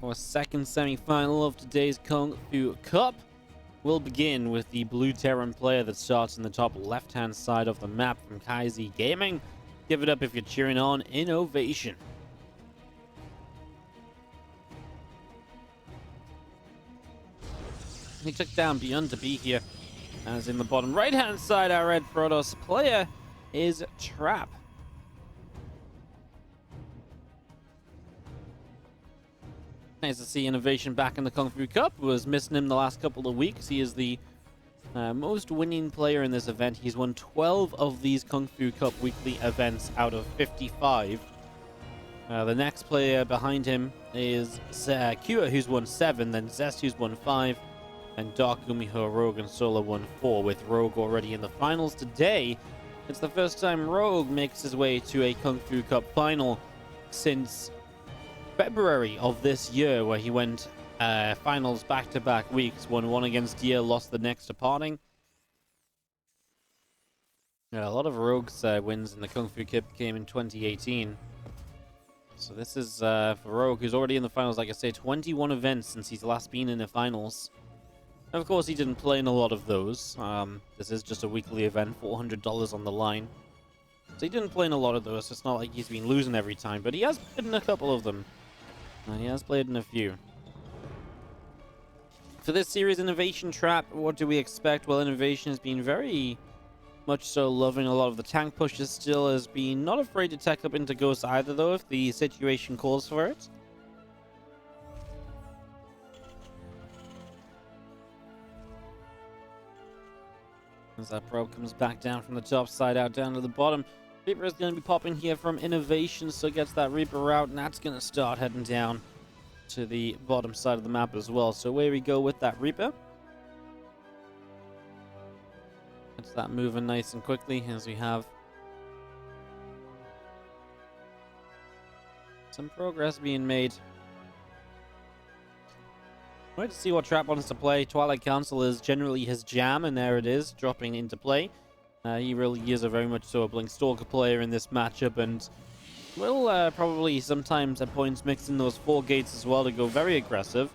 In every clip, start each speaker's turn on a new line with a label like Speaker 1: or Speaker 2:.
Speaker 1: Our second semi-final of today's Kung Fu Cup will begin with the blue Terran player that starts in the top left-hand side of the map from Kaizi Gaming. Give it up if you're cheering on INnoVation. He took down Beyond to be here. As in the bottom right-hand side, our red Protoss player is Trap. Nice to see INnoVation back in the Kung Fu Cup. Was missing him the last couple of weeks. He is the most winning player in this event. He's won 12 of these Kung Fu Cup weekly events out of 55. The next player behind him is Kua, who's won 7, then Zest, who's won 5, and Dark Gumiho, Rogue, and Sola won 4, with Rogue already in the finals today. It's the first time Rogue makes his way to a Kung Fu Cup final since February of this year, where he went finals back-to-back weeks, won one against Dia, lost the next to Parting. Yeah, a lot of Rogue's wins in the Kung Fu Cup came in 2018. So this is for Rogue, who's already in the finals, like I say, 21 events since he's last been in the finals. Of course, he didn't play in a lot of those. This is just a weekly event, $400 on the line. So he didn't play in a lot of those. It's not like he's been losing every time, but he has played in a couple of them. He has played in a few. For this series, INnoVation Trap, what do we expect? Well, INnoVation has been very much so loving a lot of the tank pushes still, has been not afraid to tech up into Ghost either, though, if the situation calls for it. As that probe comes back down from the top side out down to the bottom. Reaper is going to be popping here from INnoVation, so gets that Reaper out, and that's going to start heading down to the bottom side of the map as well. So away we go with that Reaper. Gets that moving nice and quickly as we have some progress being made. Wait to see what Trap wants to play. Twilight Council is generally his jam, and there it is, dropping into play. He really is a very much so a Blink Stalker player in this matchup, and will probably sometimes at points mix in those 4 gates as well to go very aggressive.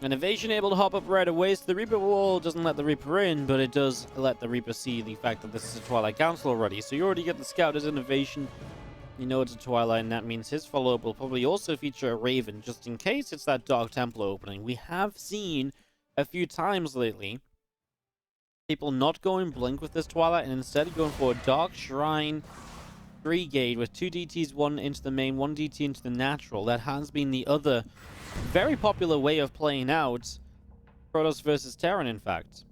Speaker 1: INnoVation able to hop up right away, so the Reaper wall doesn't let the Reaper in, but it does let the Reaper see the fact that this is a Twilight Council already. So you already get the scout as INnoVation. You know it's a Twilight, and that means his follow-up will probably also feature a Raven, just in case it's that Dark Templar opening. We have seen a few times lately people not going Blink with this Twilight, and instead going for a Dark Shrine 3-gate with 2 DTs, 1 into the main, 1 DT into the natural. That has been the other very popular way of playing out Protoss versus Terran, in fact.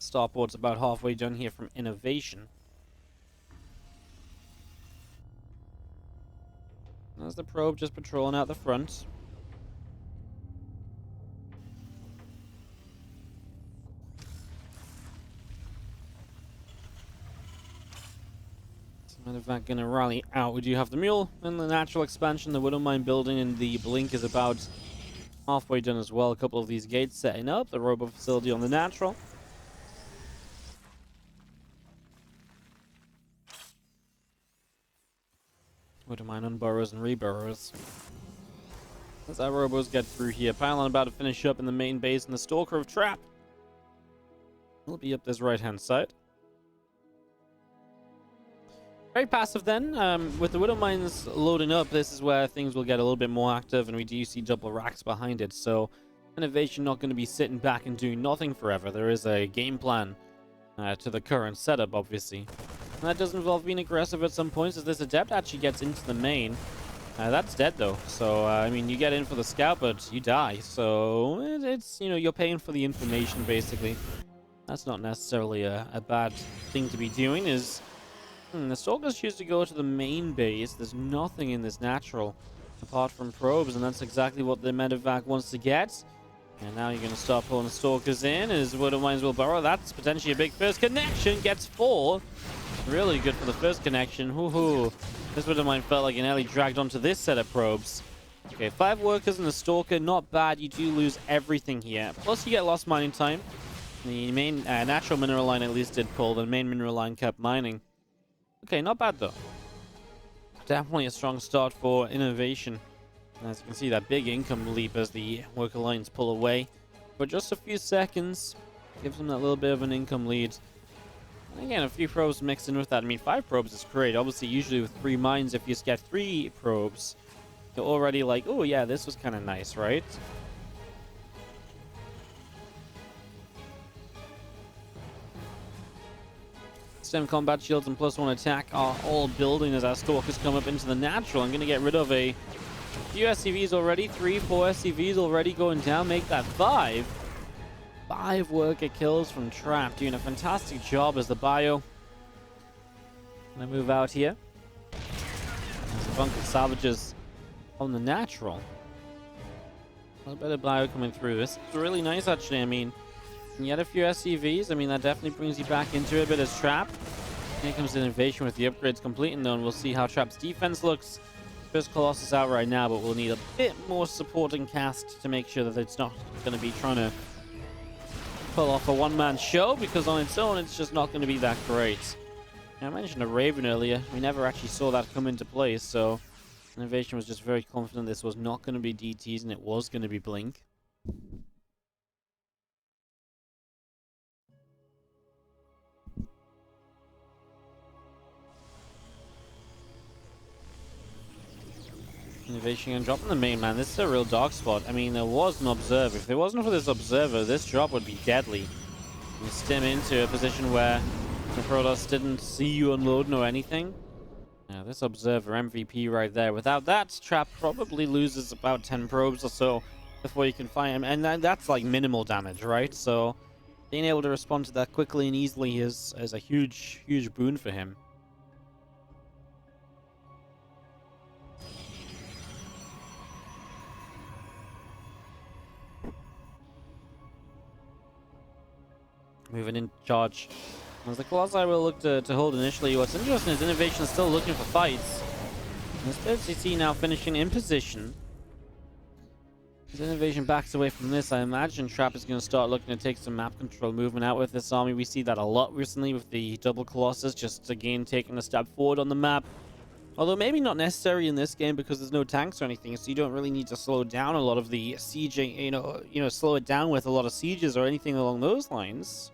Speaker 1: Starport's about halfway done here from INnoVation. There's the probe just patrolling out the front. Medevac gonna rally out. We do have the Mule and the natural expansion. The Widowmine building and the Blink is about halfway done as well. A couple of these gates setting up. The Robo facility on the natural. Widowmine unburrows and reburrows. As our Robos get through here. Pylon about to finish up in the main base, and the Stalker of Trap will be up this right-hand side. Very passive then. With the Widow Mines loading up, this is where things will get a little bit more active, and we do see double racks behind it. So INnoVation not going to be sitting back and doing nothing forever. There is a game plan to the current setup, obviously. And that does involve being aggressive at some points, as this Adept actually gets into the main. That's dead though. So, I mean, you get in for the scout, but you die. So it's, you know, you're paying for the information, basically. That's not necessarily a bad thing to be doing, is... the Stalkers choose to go to the main base. There's nothing in this natural apart from probes, and that's exactly what the Medevac wants to get. And now you're going to start pulling the Stalkers in as Widow Mines will burrow. That's potentially a big first connection. Gets 4. Really good for the first connection. Woohoo. This Widow Mine felt like it nearly dragged onto this set of probes. Okay, 5 workers and a Stalker. Not bad. You do lose everything here. Plus you get lost mining time. The main natural mineral line at least did pull. The main mineral line kept mining. Okay, not bad though. Definitely a strong start for INnoVation. As you can see, that big income leap as the worker lines pull away. For just a few seconds, gives them that little bit of an income lead. And again, a few probes mixed in with that. I mean, 5 probes is great. Obviously, usually with 3 mines, if you just get 3 probes, you're already like, oh yeah, this was kind of nice, right? Stem combat shields and +1 attack are all building as our stalkers come up into the natural. I'm going to get rid of a few SCVs already. 3, 4 SCVs already going down. Make that 5. 5 worker kills from Trap. Doing a fantastic job as the bio. Gonna move out here. As the bunker salvages on the natural. A little bit of bio coming through. This is really nice, actually. I mean, and yet a few SCVs. I mean, that definitely brings you back into it a bit as Trap. Here comes INnoVation with the upgrades complete, and then we'll see how Trap's defense looks. First Colossus out right now, but we'll need a bit more supporting cast to make sure that it's not going to be trying to pull off a one-man show, because on its own, it's just not going to be that great. Now, I mentioned a Raven earlier. We never actually saw that come into play, so INnoVation was just very confident this was not going to be DTs and it was going to be Blink. INnoVation and dropping the main man. This is a real dark spot. I mean, there was an observer. If there wasn't for this observer, this drop would be deadly. You stem into a position where the Protoss didn't see you unloading or anything. Now, this observer MVP right there. Without that, Trap probably loses about 10 probes or so before you can find him. And that's like minimal damage, right? So being able to respond to that quickly and easily is a huge, huge boon for him. Moving in charge. As the Colossi will look to hold initially. What's interesting is INnoVation is still looking for fights. As PvT now finishing in position. As INnoVation backs away from this, I imagine Trap is going to start looking to take some map control movement out with this army. We see that a lot recently with the double Colossus, just again taking a step forward on the map. Although maybe not necessary in this game because there's no tanks or anything, so you don't really need to slow down a lot of the sieging, you know, slow it down with a lot of sieges or anything along those lines.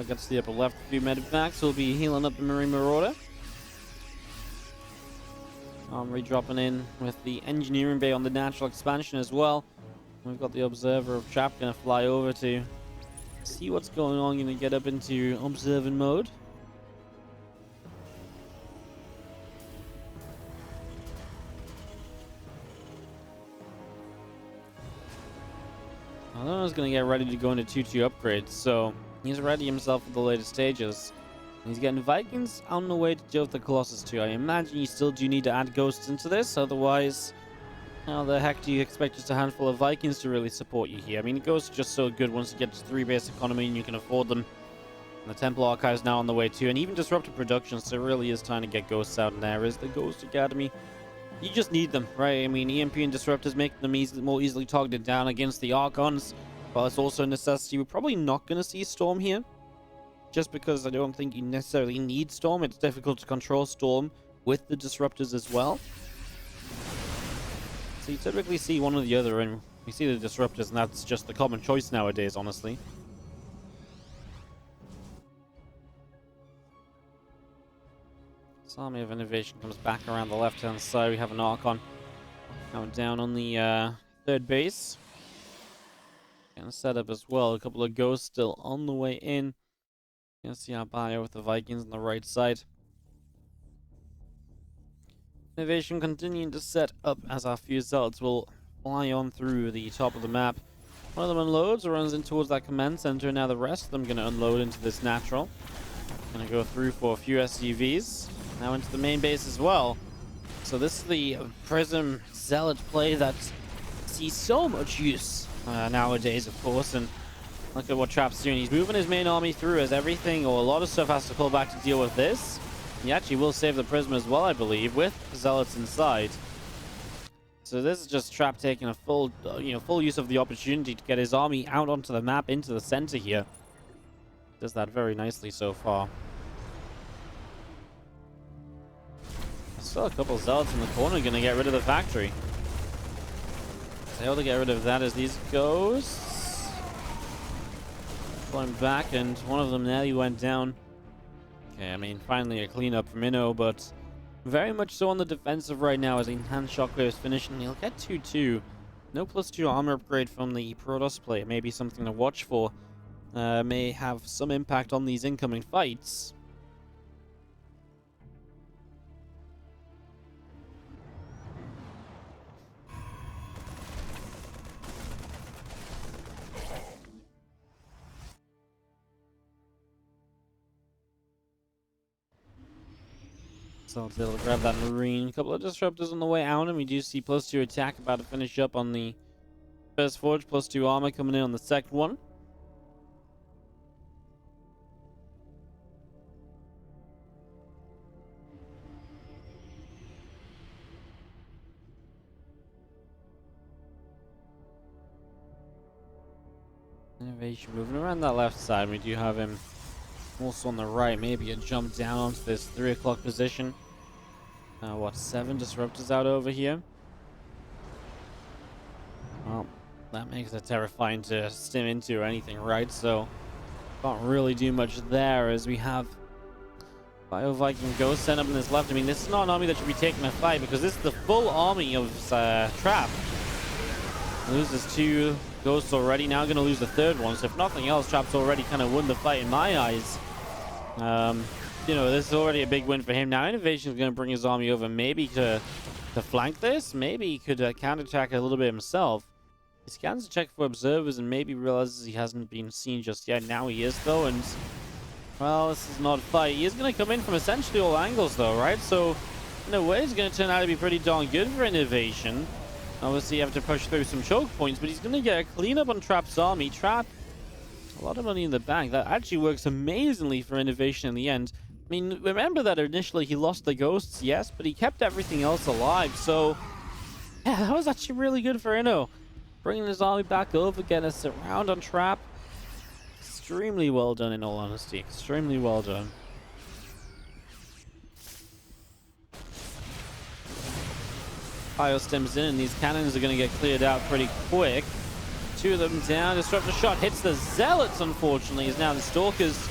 Speaker 1: Gets to the upper left, a few medvacs will be healing up the Marine Marauder. Dropping in with the engineering bay on the natural expansion as well. We've got the observer of Trap gonna fly over to see what's going on. Gonna get up into observing mode. Alonso's gonna get ready to go into 2-2 upgrades, so he's ready himself for the later stages. He's getting Vikings on the way to deal with the Colossus too. I imagine you still do need to add Ghosts into this, otherwise, how the heck do you expect just a handful of Vikings to really support you here? I mean, Ghosts are just so good once you get to 3 base economy and you can afford them. And the Temple Archive's now on the way too, and even Disruptive Production, so it really is time to get Ghosts out, and there is the Ghost Academy. You just need them, right? I mean, EMP and Disruptors make them more easily targeted down against the Archons. But it's also a necessity. We're probably not going to see Storm here. Just because I don't think you necessarily need Storm. It's difficult to control Storm with the Disruptors as well. So you typically see one or the other, and we see the Disruptors, and that's just the common choice nowadays, honestly. This army of INnoVation comes back around the left-hand side. We have an Archon now down on the third base. Gonna set up as well. A couple of Ghosts still on the way in. Gonna see our bio with the Vikings on the right side. INnoVation continuing to set up as our few Zealots will fly on through the top of the map. One of them unloads, runs in towards that command center. Now the rest of them gonna unload into this natural. Gonna go through for a few SCVs. Now into the main base as well. So this is the Prism Zealot play that sees so much use nowadays, of course, and look at what Trap's doing. He's moving his main army through as everything, or a lot of stuff has to pull back to deal with this. He actually will save the Prism as well, I believe, with Zealots inside. So this is just Trap taking a full, full use of the opportunity to get his army out onto the map, into the center here. Does that very nicely so far. Still a couple zealots in the corner going to get rid of the factory. Able to get rid of that as these ghosts. Going back, and one of them nearly went down. Okay, I mean, finally a cleanup from Inno, but very much so on the defensive right now as Enhanced Shockwave is finishing. He'll get 2-2. No +2 armor upgrade from the Protoss player. Maybe something to watch for. May have some impact on these incoming fights. So it's able to grab that Marine. A couple of disruptors on the way out, and we do see +2 attack about to finish up on the first forge. +2 armor coming in on the second one. INnoVation moving around that left side. We do have him also on the right. Maybe a jump down onto this 3 o'clock position. What, 7 disruptors out over here? Well, that makes it terrifying to stim into or anything, right? So, can't really do much there as we have Bio Viking Ghost sent up in this left. I mean, this is not an army that should be taking a fight because this is the full army of Trap. Loses 2 Ghosts already, now going to lose the 3rd one. So, if nothing else, Trap's already kind of won the fight in my eyes. This is already a big win for him. Now INnoVation is going to bring his army over, maybe to flank this. Maybe he could counterattack a little bit himself. He scans to check for observers and maybe realizes he hasn't been seen just yet. Now he is, though, and well, this is not a fight. He is going to come in from essentially all angles, though, right? So in a way, it's going to turn out to be pretty darn good for INnoVation. Obviously, you have to push through some choke points, but he's going to get a cleanup on Trap's army. Trap, a lot of money in the bank. That actually works amazingly for INnoVation in the end. I mean, remember that initially he lost the ghosts, yes, but he kept everything else alive. So, yeah, that was actually really good for Inno. Bringing his army back over, getting us around on Trap. Extremely well done, in all honesty. Extremely well done. Bio stems in, and these cannons are going to get cleared out pretty quick. 2 of them down. Disruptor shot hits the Zealots, unfortunately, as now the Stalkers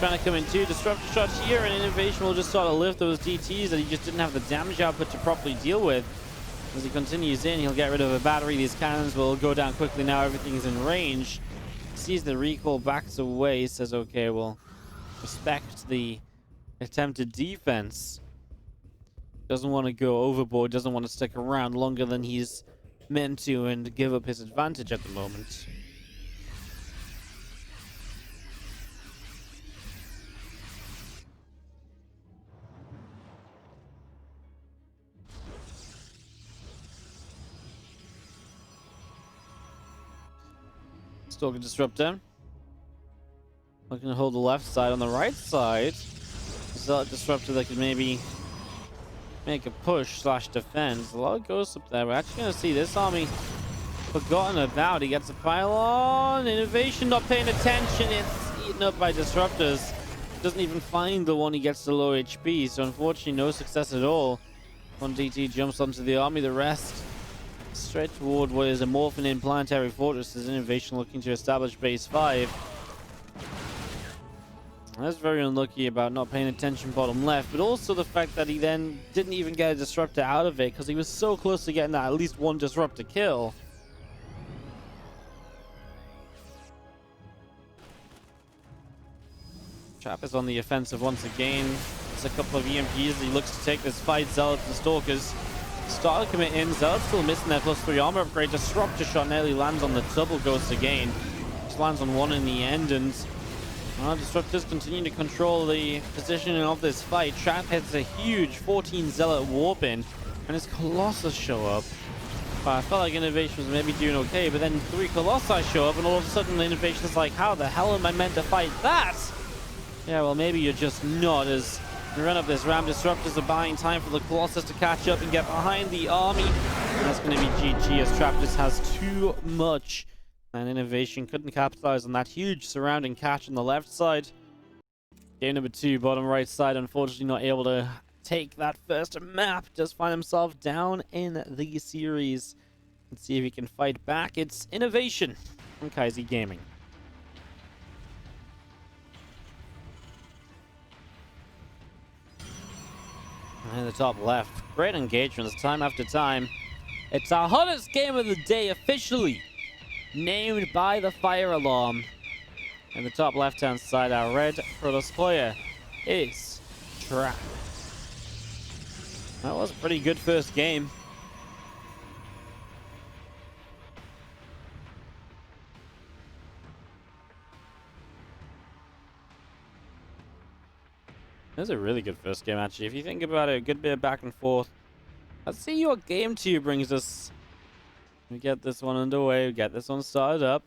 Speaker 1: trying to come in too. Disruptor shots here, and INnoVation will just sort of lift those DTs that he just didn't have the damage output to properly deal with. As he continues in, he'll get rid of a battery. These cannons will go down quickly now. Everything's in range. Sees the recall, backs away, says, okay, well, respect the attempted defense. Doesn't want to go overboard, doesn't want to stick around longer than he's meant to and give up his advantage at the moment. Stalker Disruptor. Looking to hold the left side. On the right side, Zealot Disruptor that could maybe make a push / defend. A lot of ghosts up there. We're actually going to see this army forgotten about. He gets a pylon. INnoVation not paying attention. It's eaten up by disruptors. Doesn't even find the one. He gets to low HP. So unfortunately, no success at all. One DT jumps onto the army. The rest straight toward what is a morphin in planetary fortresses. INnoVation looking to establish base 5. That's very unlucky about not paying attention bottom left, but also the fact that he then didn't even get a disruptor out of it because he was so close to getting that at least one disruptor kill. Trap is on the offensive once again. There's a couple of EMPs. He looks to take this fight. Zealots and Stalkers start to commit in. Zealots still missing their +3 armor upgrade. Disruptor shot nearly lands on the double ghost again. Just lands on one in the end, and Disruptors continue to control the positioning of this fight. Trap hits a huge 14 Zealot warp in, and his Colossus show up. I felt like INnoVation was maybe doing okay, but then 3 Colossi show up, and all of a sudden INnoVation is like, how the hell am I meant to fight that? Yeah, well, maybe you're just not, as we run up this ramp. Disruptors are buying time for the Colossus to catch up and get behind the army. That's going to be GG as Trap just has too much. And INnoVation couldn't capitalize on that huge surrounding catch on the left side. Game number 2, bottom right side, unfortunately not able to take that first map. Just find himself down in the series. Let's see if he can fight back. It's INnoVation from Kaizi Gaming. And the top left. Great engagements time after time. It's our hottest game of the day officially. Named by the fire alarm. And the top left-hand side, our red Protoss player is Trap. That was a pretty good first game. It was a really good first game, actually. If you think about it, a good bit of back and forth. Let's see what game 2 brings us. We get this one underway. We get this one started up.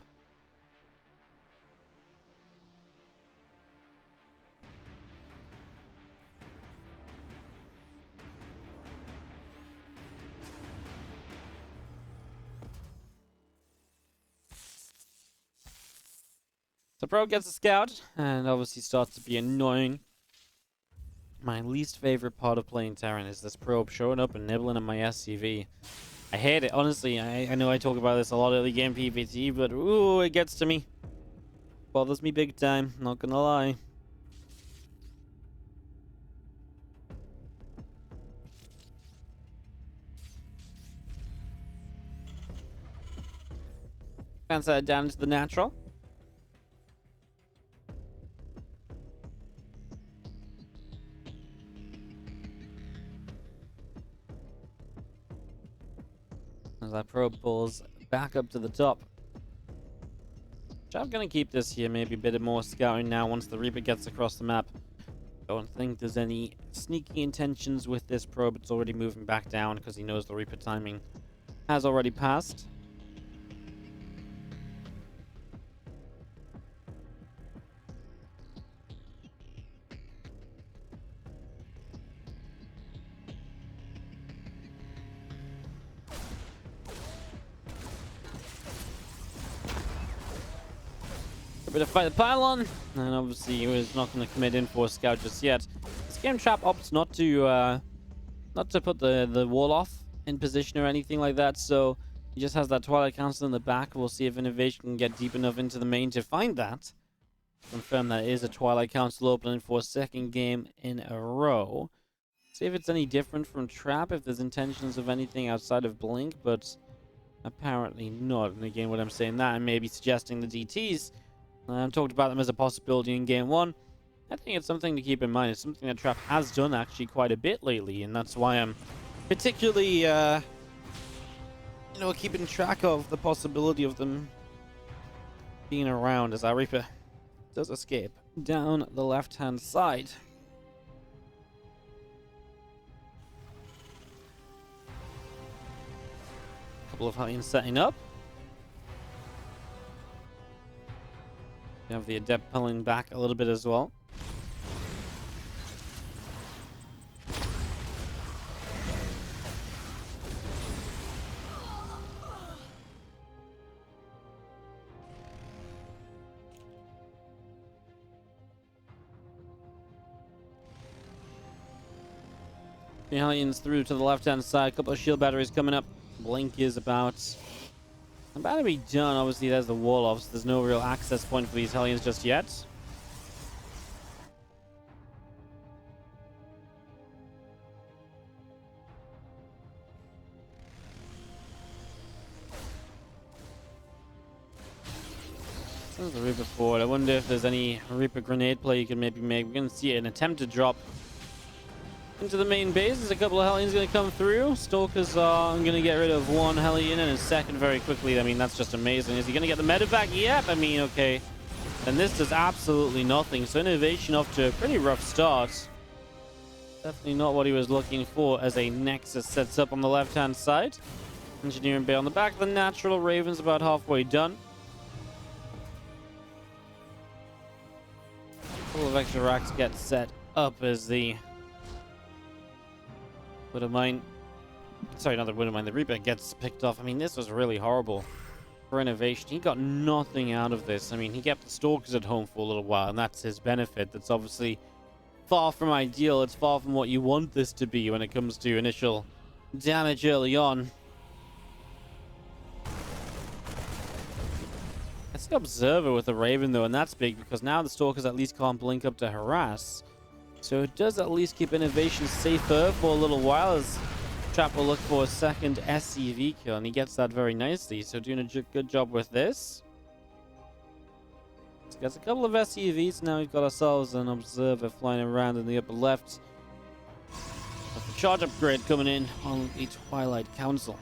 Speaker 1: So Pro gets a scout, and obviously starts to be annoying. My least favorite part of playing Terran is this probe showing up and nibbling at my SCV. I hate it, honestly. I know I talk about this a lot early game PvT, but ooh, it gets to me. Bothers me big time, not gonna lie. Bounce that down into the natural. As that probe pulls back up to the top. I'm gonna keep this here, maybe a bit more scouting now once the Reaper gets across the map. Don't think there's any sneaky intentions with this probe. It's already moving back down because he knows the Reaper timing has already passed. A bit of fight the pylon, and obviously he was not going to commit in for a scout just yet. This game Trap opts not to put the wall off in position or anything like that, so he just has that Twilight Council in the back. We'll see if INnoVation can get deep enough into the main to find that. Confirm that it is a Twilight Council opening for a second game in a row. See if it's any different from Trap, if there's intentions of anything outside of Blink, but apparently not. And again, what I'm saying that, and maybe suggesting the DTs. I've talked about them as a possibility in game 1. I think it's something to keep in mind. It's something that Trap has done actually quite a bit lately, and that's why I'm particularly, keeping track of the possibility of them being around as our Reaper does escape down the left-hand side. Couple of Hellions setting up. You have the Adept pulling back a little bit as well. The Hellions through to the left-hand side. A couple of shield batteries coming up. Blink is about to be done. Obviously, there's the wall off, so there's no real access point for these Hellions just yet. There's the Reaper forward. I wonder if there's any Reaper grenade play you can maybe make. We're going to see an attempted drop into the main base. There's a couple of Hellions going to come through. Stalkers are going to get rid of one Hellion and a second very quickly. I mean, that's just amazing. Is he going to get the meta back? Yep. I mean, okay. And this does absolutely nothing. So INnoVation off to a pretty rough start. Definitely not what he was looking for as a Nexus sets up on the left-hand side. Engineering Bay on the back of the natural. Raven's about halfway done. A couple of extra racks get set up as the Mine Sorry, not the Widowmine. The Reaper gets picked off. I mean, this was really horrible for INnoVation. He got nothing out of this. I mean, he kept the Stalkers at home for a little while, and that's his benefit. That's obviously far from ideal. It's far from what you want this to be when it comes to initial damage early on. That's the Observer with the Raven, though, and that's big because now the Stalkers at least can't blink up to harass. So it does at least keep INnoVation safer for a little while, as Trap will look for a second SCV kill, and he gets that very nicely. So doing a good job with this. So gets a couple of SCVs. Now we've got ourselves an Observer flying around in the upper left. With the charge upgrade coming in on the Twilight Council.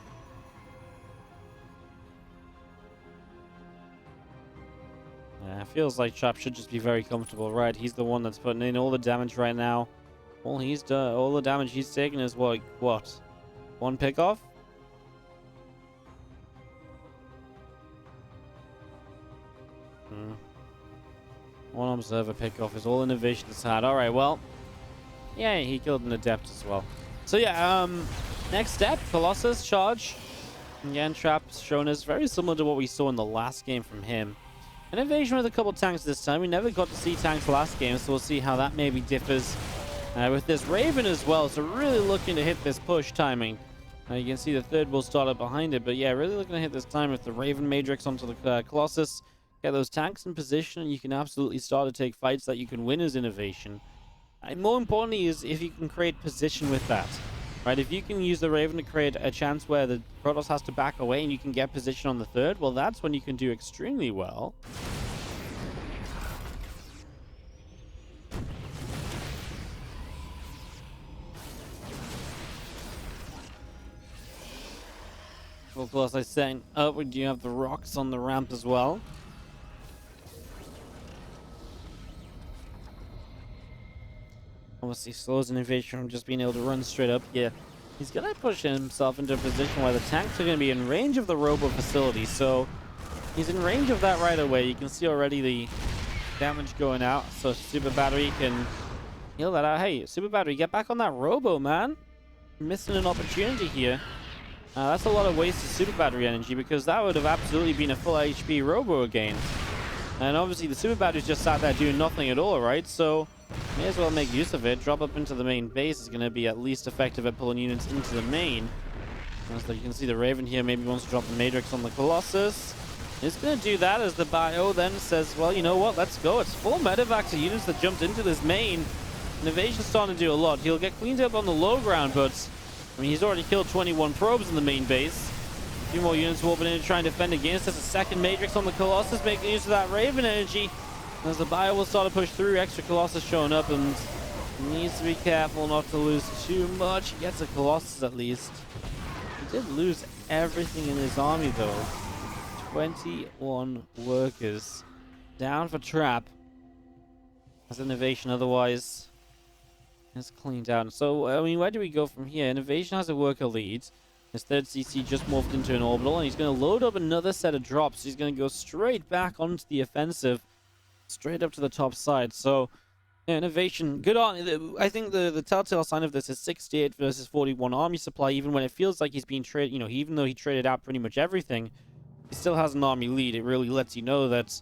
Speaker 1: Yeah, it feels like Trap should just be very comfortable, right? He's the one that's putting in all the damage right now. All he's done, all the damage he's taken is what? One pick off? One Observer pick off is all INnoVation has had. Alright, well. Yeah, he killed an Adept as well. So yeah, next step, Colossus charge. Again, Trap's shown us very similar to what we saw in the last game from him. INnoVation with a couple tanks this time. We never got to see tanks last game, so we'll see how that maybe differs with this Raven as well. So really looking to hit this push timing. You can see the third will start up behind it, but yeah, really looking to hit this time with the Raven Matrix onto the Colossus. Get those tanks in position, and you can absolutely start to take fights that you can win as INnoVation. And more importantly is if you can create position with that. Right, if you can use the Raven to create a chance where the Protoss has to back away and you can get position on the third, well, that's when you can do extremely well. Of course, I said, oh, we do have the rocks on the ramp as well. Obviously slows INnoVation from just being able to run straight up here. He's going to push himself into a position where the tanks are going to be in range of the robo facility. So he's in range of that right away. You can see already the damage going out. So Super Battery can heal that out. Hey, Super Battery, get back on that robo, man. You're missing an opportunity here. That's a lot of wasted Super Battery energy because that would have absolutely been a full HP robo again. And obviously the Super Battery's just sat there doing nothing at all, right? So may as well make use of it. Drop up into the main base is going to be at least effective at pulling units into the main. So you can see the Raven here maybe wants to drop the Matrix on the Colossus. He's going to do that as the bio then says, well, you know what, let's go. It's full medevac to units that jumped into this main. INnoVation's starting to do a lot. He'll get cleaned up on the low ground, but I mean, he's already killed 21 probes in the main base. A few more units warping in to try and defend against us. A second Matrix on the Colossus, making use of that Raven energy. As the bio will start to push through, extra Colossus showing up, and needs to be careful not to lose too much. He gets a Colossus at least. He did lose everything in his army though. 21 workers down for Trap. As INnoVation otherwise is cleaned out. So, I mean, where do we go from here? INnoVation has a worker lead. His third CC just morphed into an orbital, and he's going to load up another set of drops. He's going to go straight back onto the offensive, straight up to the top side. So, yeah, INnoVation, good on. I think the telltale sign of this is 68 versus 41 army supply, even when it feels like he's being traded, you know, even though he traded out pretty much everything, he still has an army lead. It really lets you know that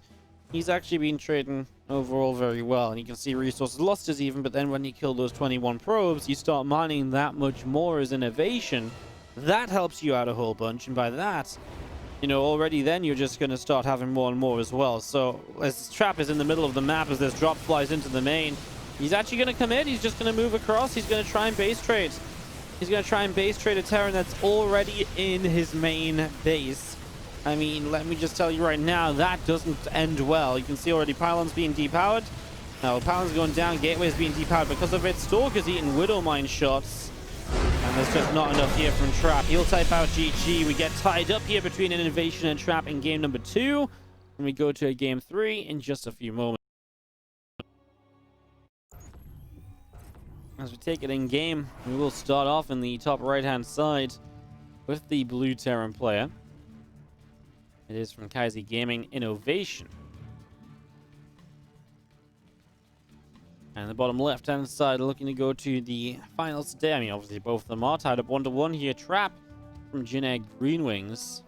Speaker 1: he's actually been trading overall very well, and you can see resources lost is even, but then when you kill those 21 probes, you start mining that much more as INnoVation. That helps you out a whole bunch, and by that, you know, already then you're just going to start having more and more as well. So as Trap is in the middle of the map, as this drop flies into the main, he's actually going to commit. He's just going to move across. He's going to try and base trade. He's going to try and base trade a Terran that's already in his main base. I mean, let me just tell you right now, that doesn't end well. You can see already Pylon's being depowered. Now, Pylon's going down, Gateway's being depowered because of it. Stalker's eating Widowmine shots. And there's just not enough here from Trap. He'll type out GG. We get tied up here between INnoVation and Trap in game number 2. And we go to a game 3 in just a few moments. As we take it in game, we will start off in the top right-hand side with the blue Terran player. It is from Kaiser Gaming, INnoVation. And the bottom left-hand side looking to go to the finals today. I mean, obviously both of them are tied up 1-1 here. Trap from Jin Green Wings.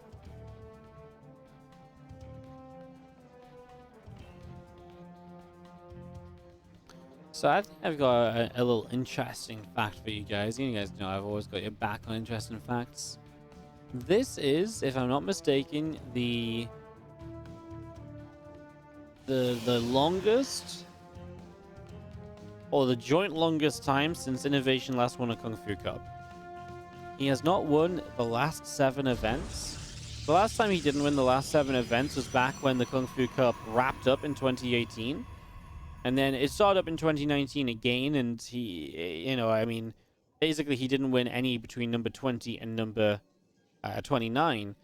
Speaker 1: So I think I've got a little interesting fact for you guys. You guys know I've always got your back on interesting facts. This is, if I'm not mistaken, the longest or the joint longest time since INnoVation last won a Kung Fu Cup. He has not won the last 7 events. The last time he didn't win the last 7 events was back when the Kung Fu Cup wrapped up in 2018. And then it started up in 2019 again, and he, you know, I mean, basically he didn't win any between number 20 and number 29.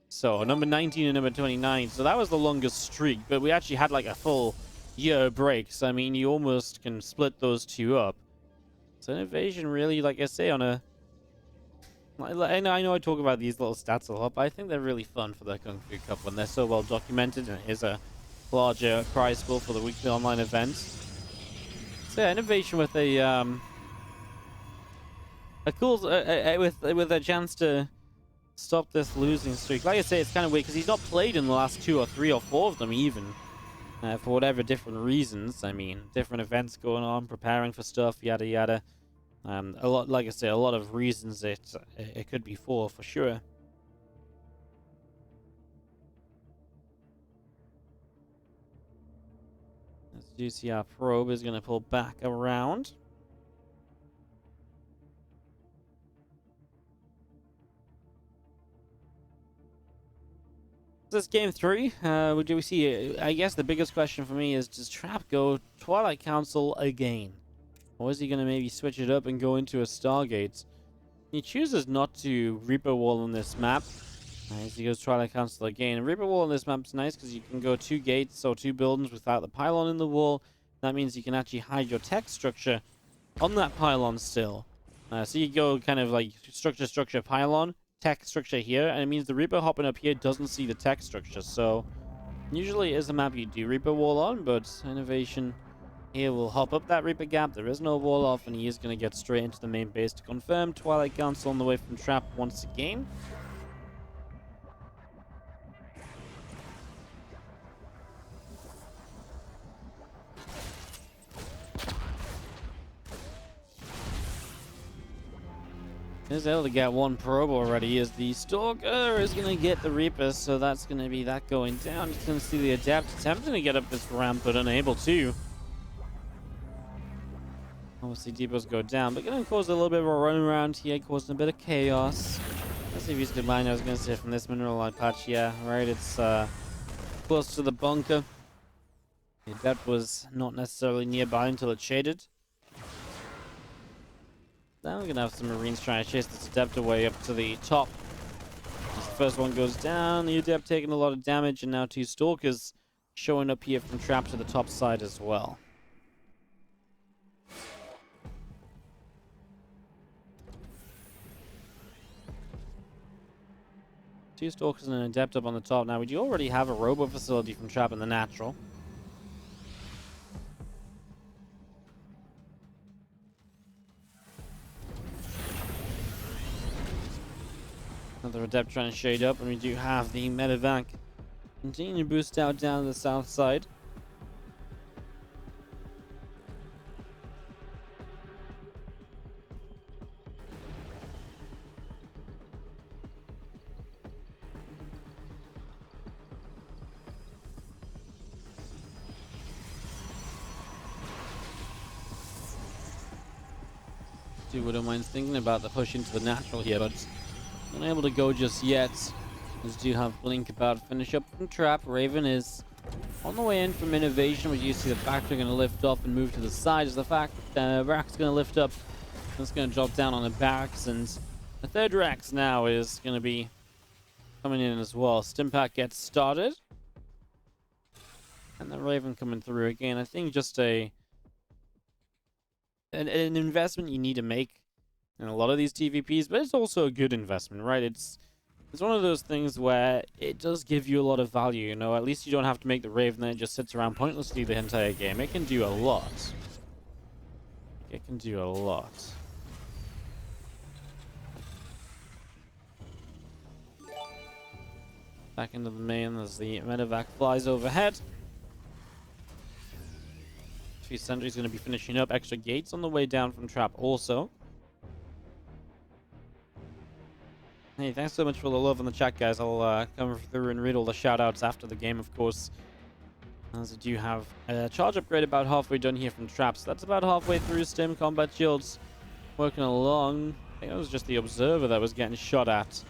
Speaker 1: So number 19 and number 29. So that was the longest streak, but we actually had like a full year break. So I mean, you almost can split those two up. So INnoVation really, like I say, on a... I know I talk about these little stats a lot, but I think they're really fun for the Kung Fu Cup when they're so well documented, and it is a larger prize pool for the weekly online events. So yeah, INnoVation with a cool with a chance to stop this losing streak. Like I say, it's kind of weird because he's not played in the last 2 or 3 or 4 of them even, for whatever different reasons. I mean, different events going on, preparing for stuff, yada yada. A lot, like I say, a lot of reasons it could be for sure. As you see, our probe is going to pull back around. This game 3, do we see? I guess the biggest question for me is: does Trap go Twilight Council again, or is he going to maybe switch it up and go into a Stargate? He chooses not to Reaper Wall on this map. As he goes Twilight Council again. And Reaper Wall on this map is nice because you can go 2 gates or 2 buildings without the pylon in the wall. That means you can actually hide your tech structure on that pylon still. So you go kind of like structure, pylon, tech structure here, and it means the Reaper hopping up here doesn't see the tech structure. So usually it is a map you do Reaper Wall on, but INnoVation here will hop up that Reaper gap. There is no wall off, and he is going to get straight into the main base to confirm Twilight Council on the way from Trap once again. Is able to get 1 probe already as the Stalker is going to get the Reaper, so that's going to be that going down. He's going to see the Adept attempting to get up this ramp, but unable to. Obviously, depots go down, but going to cause a little bit of a run around here, causing a bit of chaos. Let's see if he's good line. I was going to say from this mineral light patch, yeah, right, it's close to the bunker. The Adept was not necessarily nearby until it shaded. Now we're going to have some Marines trying to chase this Adept away up to the top. As the first one goes down, the Adept taking a lot of damage, and now 2 Stalkers showing up here from Trap to the top side as well. Two Stalkers and an Adept up on the top. Now, we do already have a Robo facility from Trap in the natural. Another Adept trying to shade up, and we do have the Medevac continue to boost out down the south side. See what Widowmine's thinking about the push into the natural here, but unable to go just yet. As do have Blink about to finish up from Trap. Raven is on the way in from INnoVation, but you see the Factor going to lift off and move to the side. As the fact Rack's going to lift up, it's going to drop down on the barracks, and the third Rax now is going to be coming in as well. Stimpack gets started, and the Raven coming through again. I think just an investment you need to make in a lot of these TVPs, but it's also a good investment, right? It's one of those things where it does give you a lot of value, you know. At least you don't have to make the Raven that just sits around pointlessly the entire game. It can do a lot. It can do a lot. Back into the main as the medevac flies overhead. 3 sentries going to be finishing up. Extra gates on the way down from trap also. Hey, thanks so much for the love in the chat, guys. I'll come through and read all the shout-outs after the game, of course. As I do have a charge upgrade about halfway done here from traps. That's about halfway through. Stim combat shields working along. I think it was just the observer that was getting shot at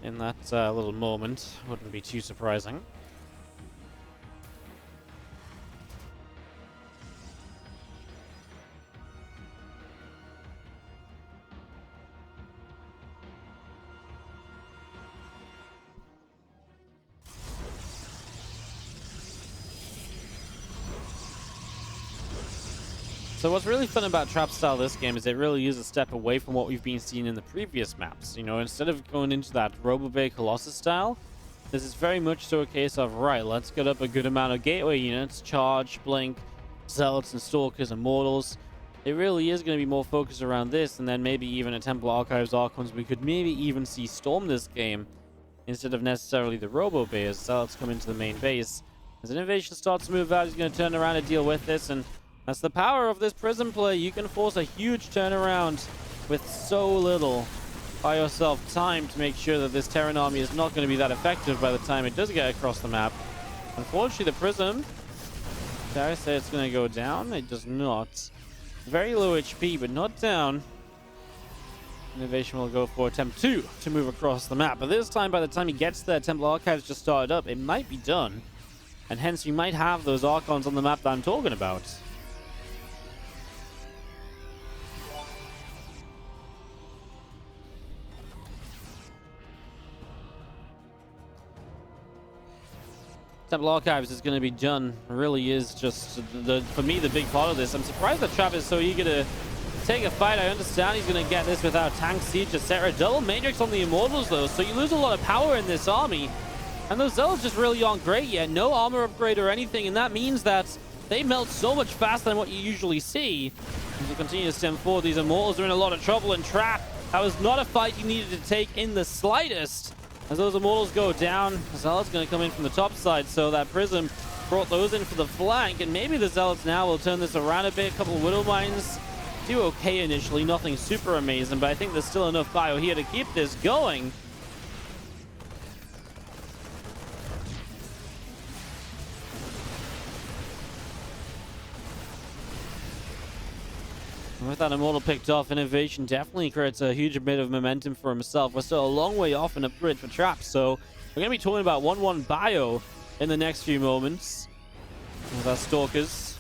Speaker 1: in that little moment. Wouldn't be too surprising. So what's really fun about trap style this game is it really is a step away from what we've been seeing in the previous maps. You know, instead of going into that Robo Bay Colossus style, this is very much so a case of, right, let's get up a good amount of gateway units, charge, blink, zealots and stalkers, immortals. It really is going to be more focused around this, and then maybe even a Temple Archives Archons. We could maybe even see storm this game instead of necessarily the Robo Bay as zealots come into the main base. As INnoVation starts to move out, he's going to turn around and deal with this, and that's the power of this Prism play. You can force a huge turnaround with so little. Buy yourself time to make sure that this Terran army is not going to be that effective by the time it does get across the map. Unfortunately, the Prism, dare I say it's going to go down? It does not. Very low HP, but not down. INnoVation will go for attempt 2 to move across the map. But this time, by the time he gets there, Temple Archives just started up. It might be done. And hence, you might have those Archons on the map that I'm talking about. Temple Archives is going to be done. Really is just, for me, the big part of this. I'm surprised that Trav is so eager to take a fight. I understand he's going to get this without tank, siege, etc. Double Matrix on the Immortals, though, so you lose a lot of power in this army. And those Zealots just really aren't great yet. No armor upgrade or anything, and that means that they melt so much faster than what you usually see. As you continue to stem forward, these Immortals are in a lot of trouble, and Trap, that was not a fight you needed to take in the slightest. As those Immortals go down, Zealot's going to come in from the top side, so that Prism brought those in for the flank, and maybe the Zealots now will turn this around a bit. A couple of Widow Mines do okay initially, nothing super amazing, but I think there's still enough bio here to keep this going. With that Immortal picked off, INnoVation definitely creates a huge bit of momentum for himself. We're still a long way off in upgrade for Traps, so we're going to be talking about 1-1 bio in the next few moments. With our Stalkers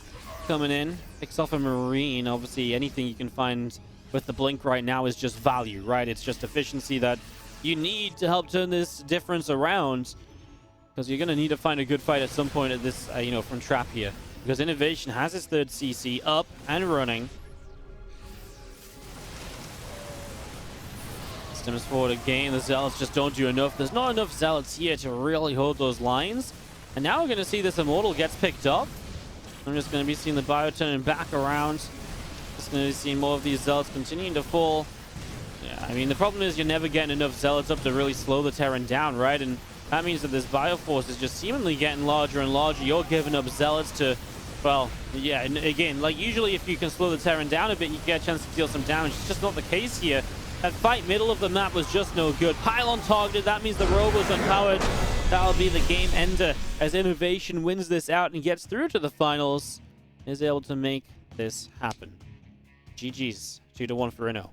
Speaker 1: coming in, picks off a Marine. Obviously, anything you can find with the Blink right now is just value, right? It's just efficiency that you need to help turn this difference around, because you're going to need to find a good fight at some point at this, from Trap here. Because INnoVation has his third CC up and running. Stems forward again. The Zealots just don't do enough. There's not enough Zealots here to really hold those lines. And now we're going to see this Immortal gets picked up. I'm just going to be seeing the bio turning back around. Just going to be seeing more of these Zealots continuing to fall. Yeah, I mean, the problem is you're never getting enough Zealots up to really slow the Terran down, right? And that means that this bio force is just seemingly getting larger and larger. You're giving up Zealots to, well, yeah, and again, like usually if you can slow the Terran down a bit, you get a chance to deal some damage. It's just not the case here. That fight middle of the map was just no good. Pylon targeted, that means the Robo's unpowered. That'll be the game ender as INnoVation wins this out and gets through to the finals. Is able to make this happen. GG's, 2-1 for Inno.